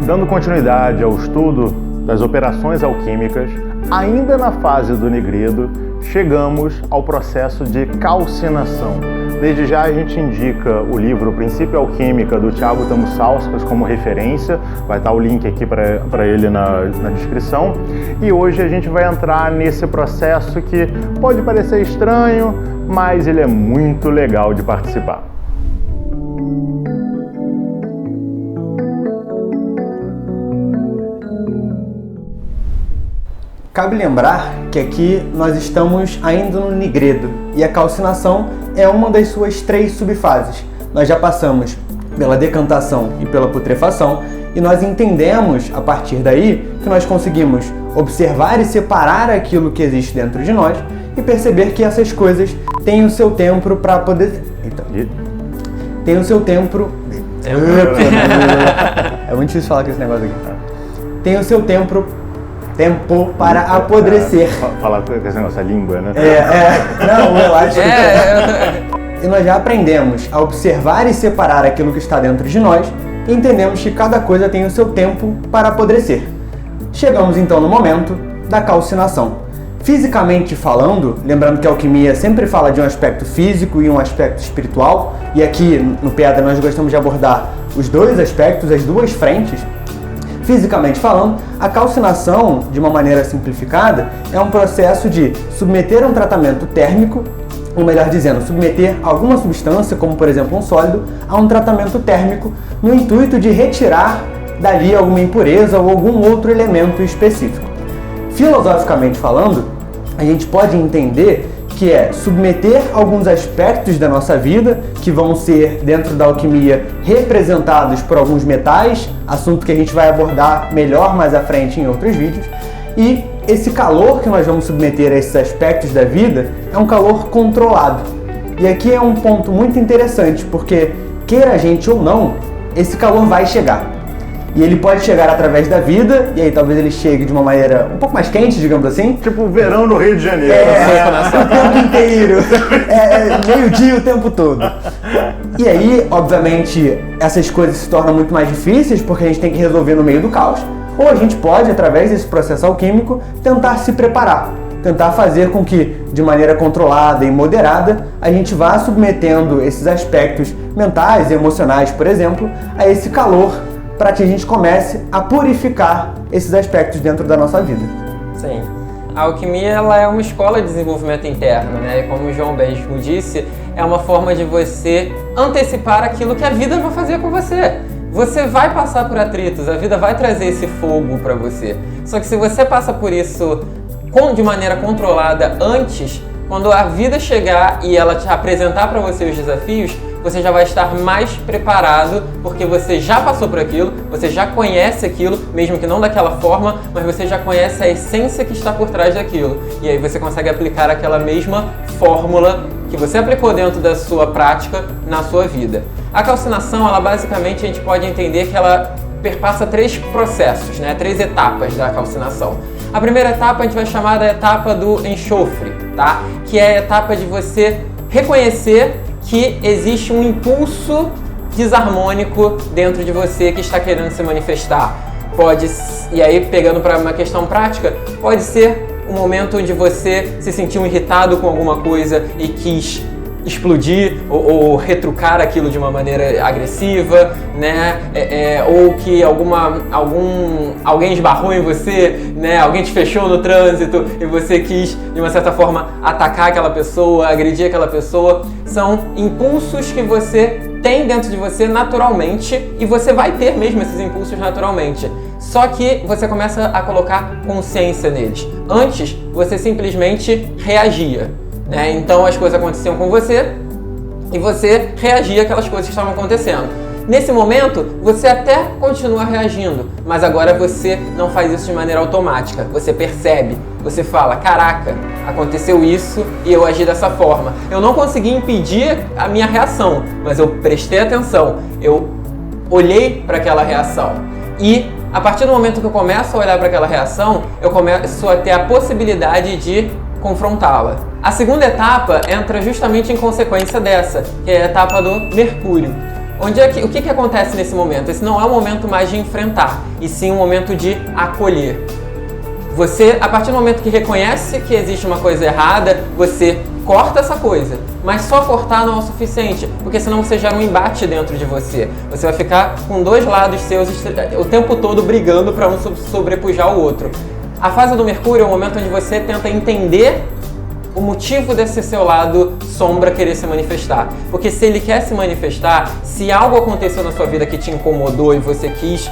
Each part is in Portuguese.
Dando continuidade ao estudo das operações alquímicas, ainda na fase do nigredo, chegamos ao processo de calcinação. Desde já a gente indica o livro Princípio Alquímica do Thiago Tamosauskas como referência, vai estar o link aqui para ele na descrição. E hoje a gente vai entrar nesse processo que pode parecer estranho, mas ele é muito legal de participar. Cabe lembrar que aqui nós estamos ainda no nigredo e a calcinação é uma das suas 3 subfases. Nós já passamos pela decantação e pela putrefação e nós entendemos a partir daí que nós conseguimos observar e separar aquilo que existe dentro de nós e perceber que essas coisas têm o seu tempo para poder... Tem o seu tempo... É muito difícil falar com esse negócio aqui. Tem o seu tempo para apodrecer. Falar com esse negócio, a língua, né? Não, relaxa. E nós já aprendemos a observar e separar aquilo que está dentro de nós e entendemos que cada coisa tem o seu tempo para apodrecer. Chegamos então no momento da calcinação. Fisicamente falando, lembrando que a alquimia sempre fala de um aspecto físico e um aspecto espiritual, e aqui no Pedra nós gostamos de abordar os dois aspectos, as duas frentes. Fisicamente falando, a calcinação, de uma maneira simplificada, é um processo de submeter a um tratamento térmico, ou melhor dizendo, submeter alguma substância, como por exemplo um sólido, a um tratamento térmico no intuito de retirar dali alguma impureza ou algum outro elemento específico. Filosoficamente falando, a gente pode entender que é submeter alguns aspectos da nossa vida, que vão ser, dentro da alquimia, representados por alguns metais, assunto que a gente vai abordar melhor mais à frente em outros vídeos, e esse calor que nós vamos submeter a esses aspectos da vida é um calor controlado. E aqui é um ponto muito interessante, porque, queira a gente ou não, esse calor vai chegar. E ele pode chegar através da vida, e aí talvez ele chegue de uma maneira um pouco mais quente, digamos assim. Tipo verão no Rio de Janeiro. O tempo inteiro. Meio-dia o tempo todo. E aí, obviamente, essas coisas se tornam muito mais difíceis, porque a gente tem que resolver no meio do caos. Ou a gente pode, através desse processo alquímico, tentar se preparar. Tentar fazer com que, de maneira controlada e moderada, a gente vá submetendo esses aspectos mentais e emocionais, por exemplo, a esse calor, para que a gente comece a purificar esses aspectos dentro da nossa vida. Sim. A alquimia ela é uma escola de desenvolvimento interno, né? E como o João mesmo disse, é uma forma de você antecipar aquilo que a vida vai fazer com você. Você vai passar por atritos, a vida vai trazer esse fogo para você. Só que se você passa por isso de maneira controlada antes, quando a vida chegar e ela te apresentar para você os desafios, você já vai estar mais preparado, porque você já passou por aquilo, você já conhece aquilo, mesmo que não daquela forma, mas você já conhece a essência que está por trás daquilo. E aí você consegue aplicar aquela mesma fórmula que você aplicou dentro da sua prática na sua vida. A calcinação, ela basicamente a gente pode entender que ela perpassa 3 processos, né? 3 etapas da calcinação. A primeira etapa a gente vai chamar da etapa do enxofre, tá? Que é a etapa de você reconhecer que existe um impulso desarmônico dentro de você que está querendo se manifestar. E aí, pegando para uma questão prática, pode ser um momento onde você se sentiu irritado com alguma coisa e quis explodir ou retrucar aquilo de uma maneira agressiva, né? Ou que alguém esbarrou em você, né? Alguém te fechou no trânsito e você quis, de uma certa forma, atacar aquela pessoa, agredir aquela pessoa. São impulsos que você tem dentro de você naturalmente e você vai ter mesmo esses impulsos naturalmente. Só que você começa a colocar consciência neles. Antes, você simplesmente reagia. Então as coisas aconteciam com você e você reagia àquelas coisas que estavam acontecendo. Nesse momento, você até continua reagindo, mas agora você não faz isso de maneira automática. Você percebe, você fala, caraca, aconteceu isso e eu agi dessa forma. Eu não consegui impedir a minha reação, mas eu prestei atenção, eu olhei para aquela reação. E a partir do momento que eu começo a olhar para aquela reação, eu começo a ter a possibilidade de confrontá-la. A segunda etapa entra justamente em consequência dessa, que é a etapa do mercúrio. O que acontece nesse momento? Esse não é um momento mais de enfrentar, e sim um momento de acolher. Você, a partir do momento que reconhece que existe uma coisa errada, você corta essa coisa. Mas só cortar não é o suficiente, porque senão você gera um embate dentro de você. Você vai ficar com dois lados seus o tempo todo brigando para um sobrepujar o outro. A fase do Mercúrio é o momento onde você tenta entender o motivo desse seu lado sombra querer se manifestar. Porque se ele quer se manifestar, se algo aconteceu na sua vida que te incomodou e você quis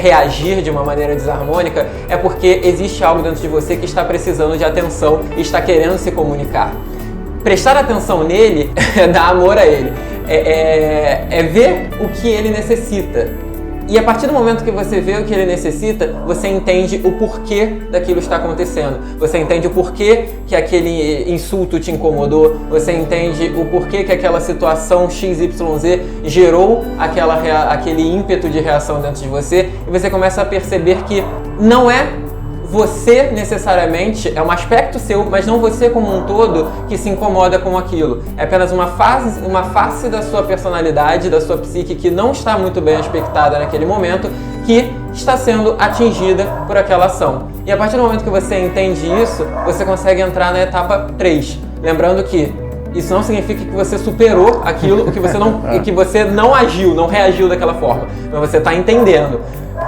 reagir de uma maneira desarmônica, é porque existe algo dentro de você que está precisando de atenção e está querendo se comunicar. Prestar atenção nele é dar amor a ele, é ver o que ele necessita. E a partir do momento que você vê o que ele necessita, você entende o porquê daquilo está acontecendo. Você entende o porquê que aquele insulto te incomodou. Você entende o porquê que aquela situação XYZ gerou aquele ímpeto de reação dentro de você. E você começa a perceber que não é você necessariamente, é um aspecto seu, mas não você como um todo que se incomoda com aquilo. É apenas uma face da sua personalidade, da sua psique que não está muito bem aspectada naquele momento, que está sendo atingida por aquela ação. E a partir do momento que você entende isso, você consegue entrar na etapa 3. Lembrando que isso não significa que você superou aquilo, que você não agiu, não reagiu daquela forma, mas você está entendendo.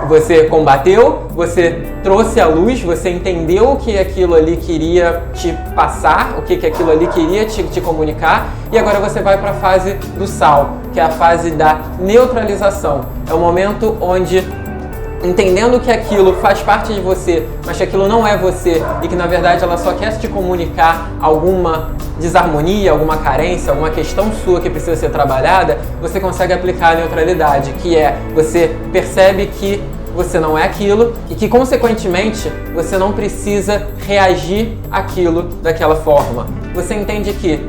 Você combateu, você trouxe à luz, você entendeu o que aquilo ali queria te passar, o que aquilo ali queria te comunicar, e agora você vai para a fase do sal, que é a fase da neutralização. É o momento onde, entendendo que aquilo faz parte de você, mas que aquilo não é você e que na verdade ela só quer te comunicar alguma desarmonia, alguma carência, alguma questão sua que precisa ser trabalhada, você consegue aplicar a neutralidade, que é você percebe que você não é aquilo e que consequentemente você não precisa reagir àquilo daquela forma. Você entende que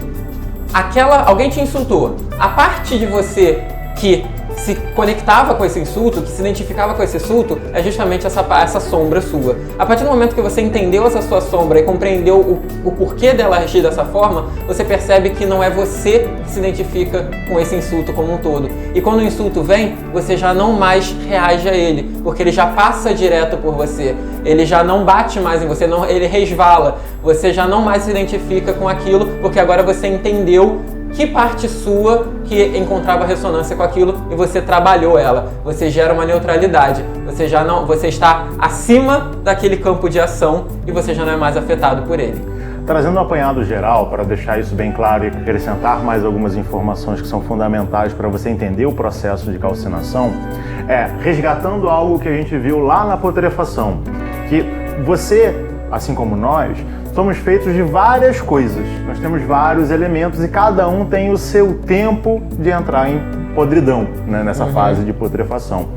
alguém te insultou, a parte de você que se conectava com esse insulto, que se identificava com esse insulto, é justamente essa sombra sua. A partir do momento que você entendeu essa sua sombra e compreendeu o porquê dela agir dessa forma, você percebe que não é você que se identifica com esse insulto como um todo. E quando o insulto vem, você já não mais reage a ele, porque ele já passa direto por você. Ele já não bate mais em você, ele resvala. Você já não mais se identifica com aquilo, porque agora você entendeu que parte sua que encontrava ressonância com aquilo e você trabalhou ela. Você gera uma neutralidade. Você está acima daquele campo de ação e você já não é mais afetado por ele. Trazendo um apanhado geral para deixar isso bem claro e acrescentar mais algumas informações que são fundamentais para você entender o processo de calcinação, resgatando algo que a gente viu lá na putrefação, que você, assim como nós, somos feitos de várias coisas. Nós temos vários elementos e cada um tem o seu tempo de entrar em podridão, né, nessa fase de putrefação.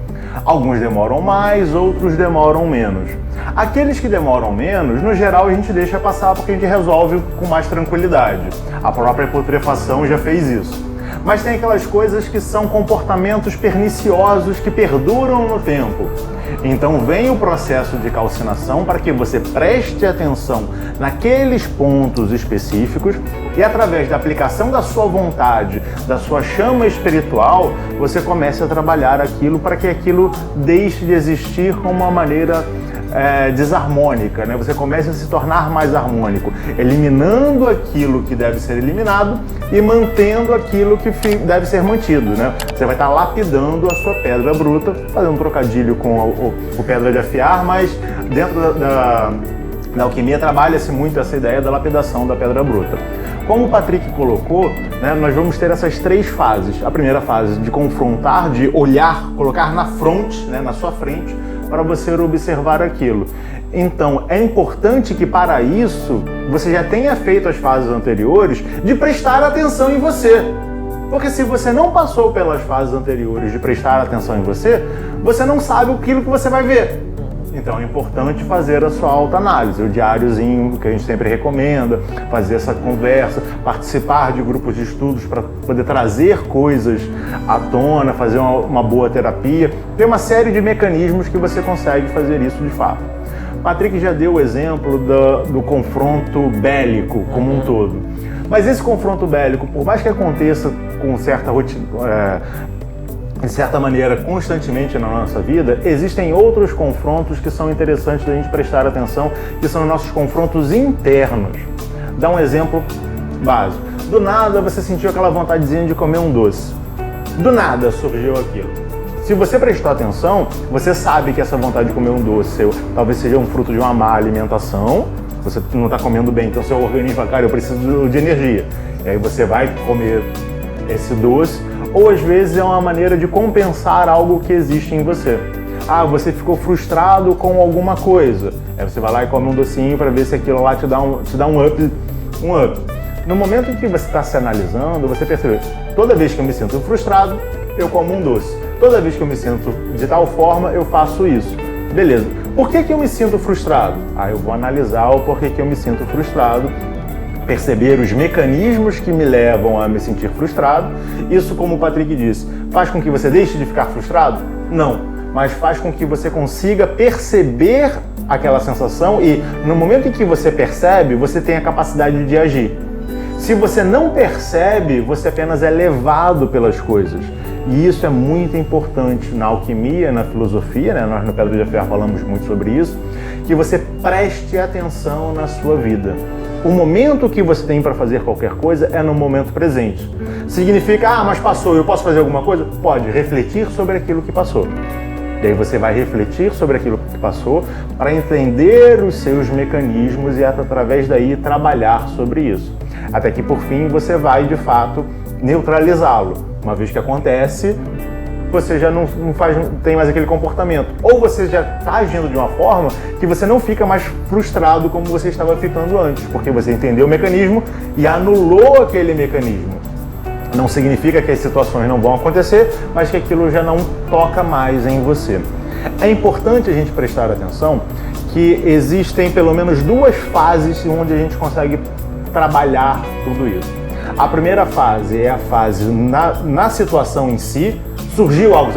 Alguns demoram mais, outros demoram menos. Aqueles que demoram menos, no geral, a gente deixa passar porque a gente resolve com mais tranquilidade. A própria putrefação já fez isso. Mas tem aquelas coisas que são comportamentos perniciosos que perduram no tempo. Então vem o processo de calcinação para que você preste atenção naqueles pontos específicos e através da aplicação da sua vontade, da sua chama espiritual, você comece a trabalhar aquilo para que aquilo deixe de existir como uma maneira desarmônica, né? Você começa a se tornar mais harmônico, eliminando aquilo que deve ser eliminado e mantendo aquilo que deve ser mantido, né? Você vai estar lapidando a sua pedra bruta, fazendo um trocadilho com o pedra de afiar, mas dentro da alquimia trabalha-se muito essa ideia da lapidação da pedra bruta. Como o Patrick colocou, né, nós vamos ter essas 3 fases. A primeira fase de confrontar, de olhar, colocar na fronte, né, na sua frente, para você observar aquilo. Então, é importante que para isso você já tenha feito as fases anteriores de prestar atenção em você. Porque se você não passou pelas fases anteriores de prestar atenção em você, você não sabe aquilo que você vai ver. Então é importante fazer a sua autoanálise, o diáriozinho que a gente sempre recomenda, fazer essa conversa, participar de grupos de estudos para poder trazer coisas à tona, fazer uma boa terapia. Tem uma série de mecanismos que você consegue fazer isso de fato. Patrick já deu o exemplo do confronto bélico como um todo. Mas esse confronto bélico, por mais que aconteça com certa rotina, de certa maneira, constantemente na nossa vida, existem outros confrontos que são interessantes da gente prestar atenção, que são os nossos confrontos internos. Dá um exemplo básico. Do nada você sentiu aquela vontadezinha de comer um doce. Do nada surgiu aquilo. Se você prestou atenção, você sabe que essa vontade de comer um doce talvez seja um fruto de uma má alimentação, você não está comendo bem, então seu organismo fala, cara, eu preciso de energia. E aí você vai comer esse doce, ou às vezes é uma maneira de compensar algo que existe em você. Ah, você ficou frustrado com alguma coisa. Aí você vai lá e come um docinho para ver se aquilo lá te dá um up. No momento em que você está se analisando, você percebe, toda vez que eu me sinto frustrado, eu como um doce. Toda vez que eu me sinto de tal forma, eu faço isso. Beleza. Por que eu me sinto frustrado? Eu vou analisar o porquê que eu me sinto frustrado, perceber os mecanismos que me levam a me sentir frustrado. Isso, como o Patrick disse, faz com que você deixe de ficar frustrado? Não, mas faz com que você consiga perceber aquela sensação e, no momento em que você percebe, você tem a capacidade de agir. Se você não percebe, você apenas é levado pelas coisas. E isso é muito importante na alquimia, na filosofia, né? Nós no Pedra de Ferro falamos muito sobre isso, que você preste atenção na sua vida. O momento que você tem para fazer qualquer coisa é no momento presente. Significa, mas passou, eu posso fazer alguma coisa? Pode, refletir sobre aquilo que passou. E aí você vai refletir sobre aquilo que passou para entender os seus mecanismos e através daí trabalhar sobre isso. Até que por fim você vai de fato neutralizá-lo. Uma vez que acontece, você já não tem mais aquele comportamento. Ou você já está agindo de uma forma que você não fica mais frustrado como você estava ficando antes, porque você entendeu o mecanismo e anulou aquele mecanismo. Não significa que as situações não vão acontecer, mas que aquilo já não toca mais em você. É importante a gente prestar atenção que existem pelo menos duas fases onde a gente consegue trabalhar tudo isso. A primeira fase é a fase na situação em si, surgiu algo,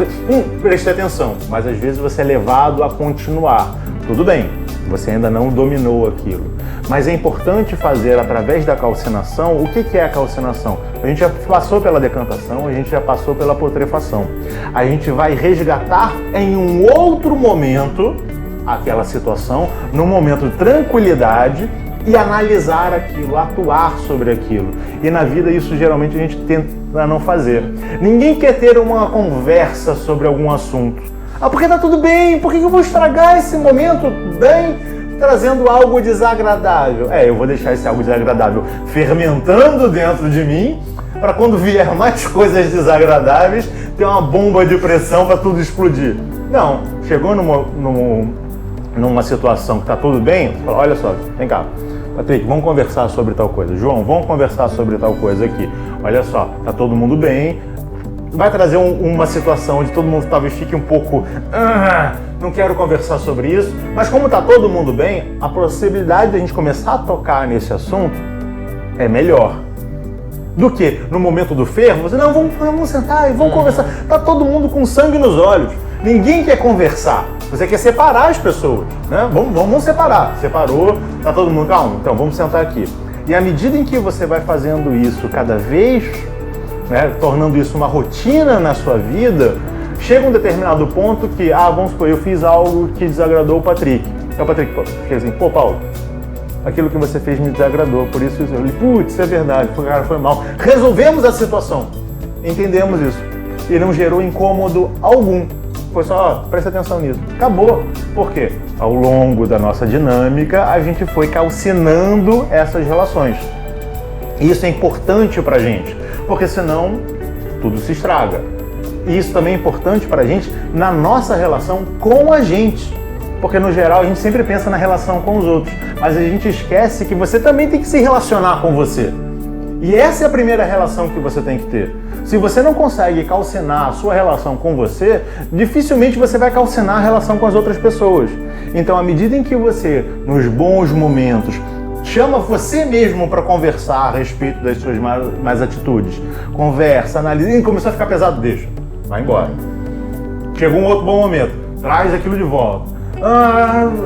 preste atenção, mas às vezes você é levado a continuar. Tudo bem, você ainda não dominou aquilo. Mas é importante fazer através da calcinação. O que é a calcinação? A gente já passou pela decantação, a gente já passou pela putrefação. A gente vai resgatar em um outro momento aquela situação, num momento de tranquilidade, e analisar aquilo, atuar sobre aquilo. E na vida isso geralmente a gente tenta não fazer. Ninguém quer ter uma conversa sobre algum assunto. Porque tá tudo bem, por que eu vou estragar esse momento bem trazendo algo desagradável? Eu vou deixar esse algo desagradável fermentando dentro de mim, para quando vier mais coisas desagradáveis, ter uma bomba de pressão para tudo explodir. Não, chegou numa situação que tá tudo bem, você fala, olha só, vem cá, Patrick, vamos conversar sobre tal coisa. João, vamos conversar sobre tal coisa aqui. Olha só, tá todo mundo bem. Vai trazer uma situação onde todo mundo talvez fique um pouco... não quero conversar sobre isso. Mas como tá todo mundo bem, a possibilidade de a gente começar a tocar nesse assunto é melhor. Do que no momento do fervo, você, não, vamos sentar e vamos conversar. Tá todo mundo com sangue nos olhos. Ninguém quer conversar. Você quer separar as pessoas, né? Vamos separar. Separou, tá todo mundo calmo. Então vamos sentar aqui. E à medida em que você vai fazendo isso cada vez, né, tornando isso uma rotina na sua vida, chega um determinado ponto que, vamos supor, eu fiz algo que desagradou o Patrick. Então o Patrick fica assim, Paulo, aquilo que você fez me desagradou, por isso eu falei, putz, é verdade, cara, foi mal. Resolvemos a situação, entendemos isso e não gerou incômodo algum. Foi só, presta atenção nisso. Acabou. Por quê? Ao longo da nossa dinâmica, a gente foi calcinando essas relações. E isso é importante pra gente, porque senão tudo se estraga. E isso também é importante pra gente na nossa relação com a gente. Porque no geral a gente sempre pensa na relação com os outros, mas a gente esquece que você também tem que se relacionar com você. E essa é a primeira relação que você tem que ter. Se você não consegue calcinar a sua relação com você, dificilmente você vai calcinar a relação com as outras pessoas. Então, à medida em que você, nos bons momentos, chama você mesmo para conversar a respeito das suas más atitudes, conversa, analisa, e começou a ficar pesado, deixa, vai embora. Chegou um outro bom momento, traz aquilo de volta.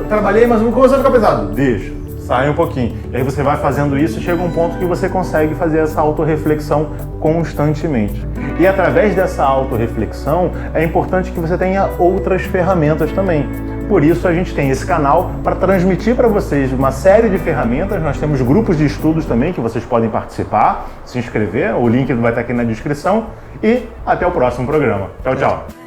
Trabalhei, mas começou a ficar pesado, deixa. sai um pouquinho. E aí você vai fazendo isso e chega um ponto que você consegue fazer essa autorreflexão constantemente. E através dessa autorreflexão, é importante que você tenha outras ferramentas também. Por isso a gente tem esse canal para transmitir para vocês uma série de ferramentas. Nós temos grupos de estudos também que vocês podem participar, se inscrever. O link vai estar aqui na descrição. E até o próximo programa. Tchau, tchau.